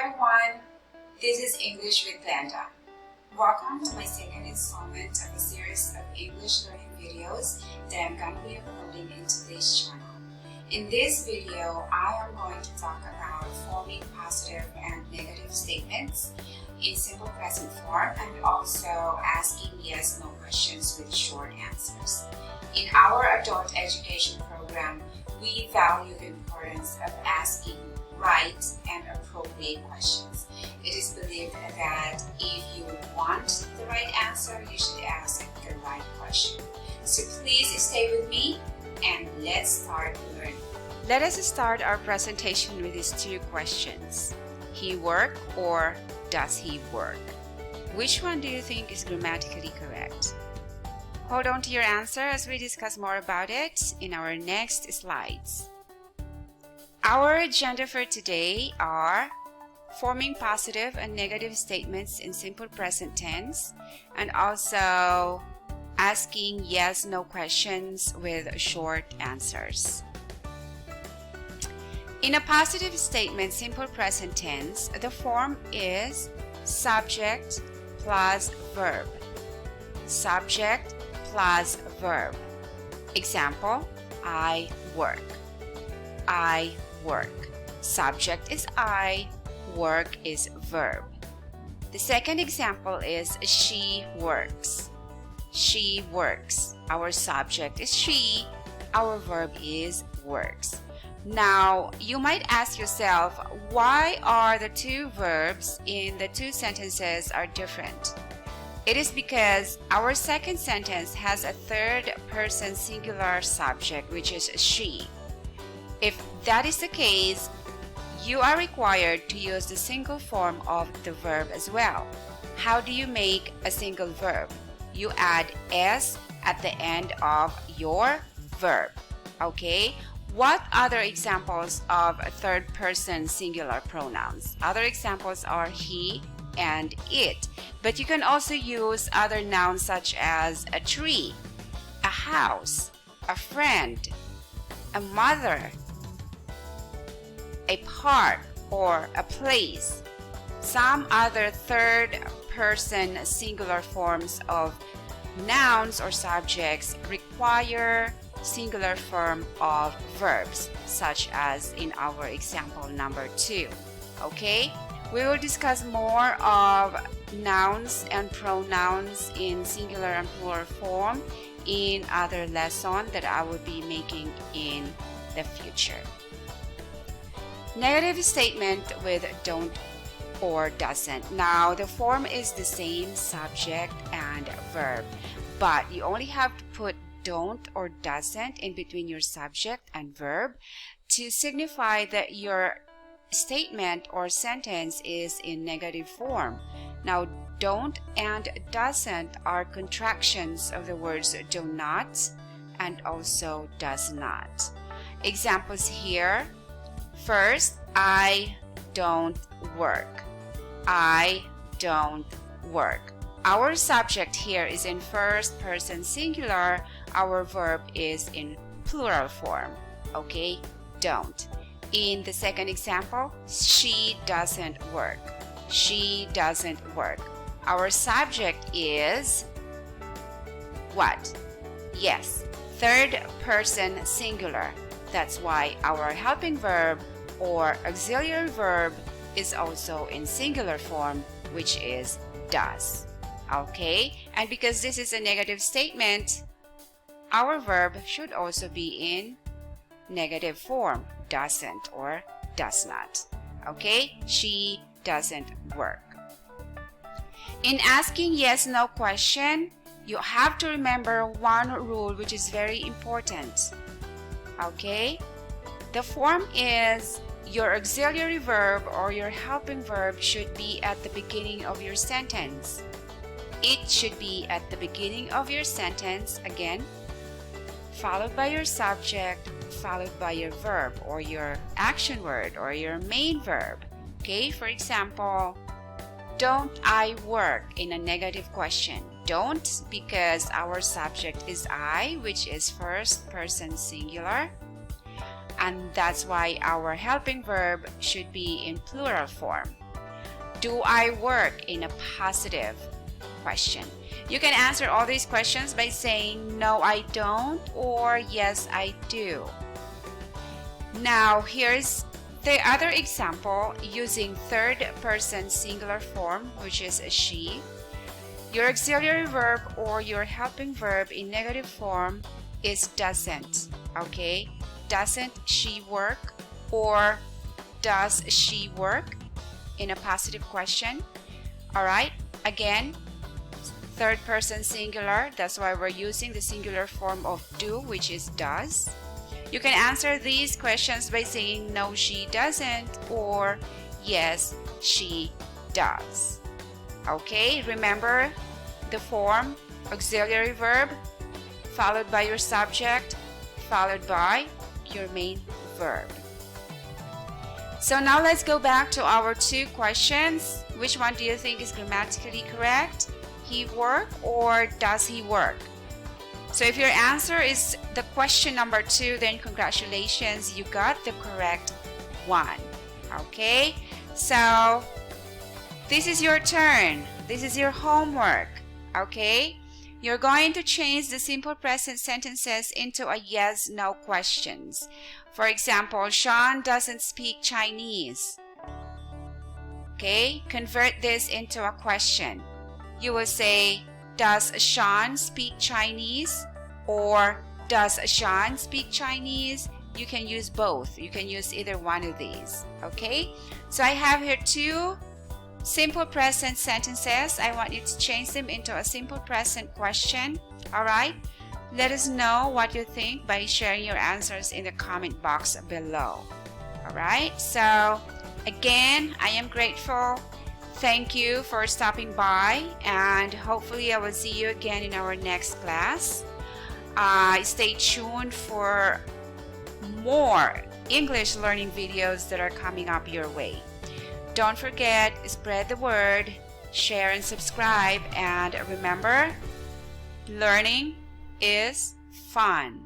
everyone, this is English with Glenda. Welcome to my second installment of a series of English learning videos that I'm going to be uploading into this channel. In this video, I am going to talk about forming positive and negative statements in simple present form and also asking yes/no questions with short answers. In our adult education program, we value the importance of asking right and appropriate questions. It is believed that if you want the right answer, you should ask the right question. So please stay with me and let's start learning. Let us start our presentation with these two questions. He work or does he work? Which one do you think is grammatically correct? Hold on to your answer as we discuss more about it in our next slides. Our agenda for today are forming positive and negative statements in simple present tense and also asking yes/no questions with short answers. In a positive statement, simple present tense, the form is subject plus verb. Subject plus verb. Example, I work. I work. Subject is I, work is verb. The second example is she works. She works. Our subject is she, our verb is works. Now, you might ask yourself, why are the two verbs in the two sentences are different? It is because our second sentence has a third person singular subject, which is she. If that is the case, you are required to use the single form of the verb as well. How do you make a single verb? You add s at the end of your verb. Okay? What other examples of third person singular pronouns? Other examples are he and it. But you can also use other nouns such as a tree, a house, a friend, a mother, a park, or a place. Some other third person singular forms of nouns or subjects require singular form of verbs, such as in our example number 2. Okay? We will discuss more of nouns and pronouns in singular and plural form in other lesson that I will be making in the future. Negative statement with don't or doesn't. Now, the form is the same, subject and verb, but you only have to put don't or doesn't in between your subject and verb to signify that your statement or sentence is in negative form. Now, don't and doesn't are contractions of the words do not and also does not. Examples here. First, I don't work. I don't work. Our subject here is in first person singular. Our verb is in plural form. Okay? Don't. In the second example, she doesn't work. She doesn't work. Our subject is what? Yes, third person singular. That's why our helping verb or auxiliary verb is also in singular form, which is does. Okay? And because this is a negative statement, our verb should also be in negative form, doesn't or does not. Okay? She doesn't work. In asking yes/no question, you have to remember one rule which is very important. Okay? The form is your auxiliary verb or your helping verb should be at the beginning of your sentence. It should be at the beginning of your sentence again, followed by your subject, followed by your verb or your action word or your main verb. Okay, for example, don't I work in a negative question. Don't, because our subject is I, which is first person singular. And that's why our helping verb should be in plural form. do I work in a positive question. You can answer all these questions by saying no I don't or yes I do. Now here's the other example using third person singular form, which is she. Your auxiliary verb or your helping verb in negative form is doesn't. Okay, doesn't she work or does she work in a positive question. All right, again, third person singular, that's why we're using the singular form of do, which is does. You can answer these questions by saying no she doesn't or yes she does. Okay, remember the form auxiliary verb followed by your subject followed by your main verb. So now let's go back to our two questions. Which one do you think is grammatically correct? He work or does he work? So if your answer is the question number 2, then congratulations, you got the correct one. Okay, so this is your turn. This is your homework. Okay, you're going to change the simple present sentences into a yes/no questions. For example, Sean doesn't speak Chinese. Okay, convert this into a question. You will say, does Sean speak Chinese? Or does Sean speak Chinese? You can use both. You can use either one of these. Okay, so I have here two simple present sentences. I want you to change them into a simple present question. All right, let us know what you think by sharing your answers in the comment box below. All right, so again, I am grateful. Thank you for stopping by, and hopefully I will see you again in our next class. Stay tuned for more English learning videos that are coming up your way. Don't forget, spread the word, share and subscribe, and remember, learning is fun.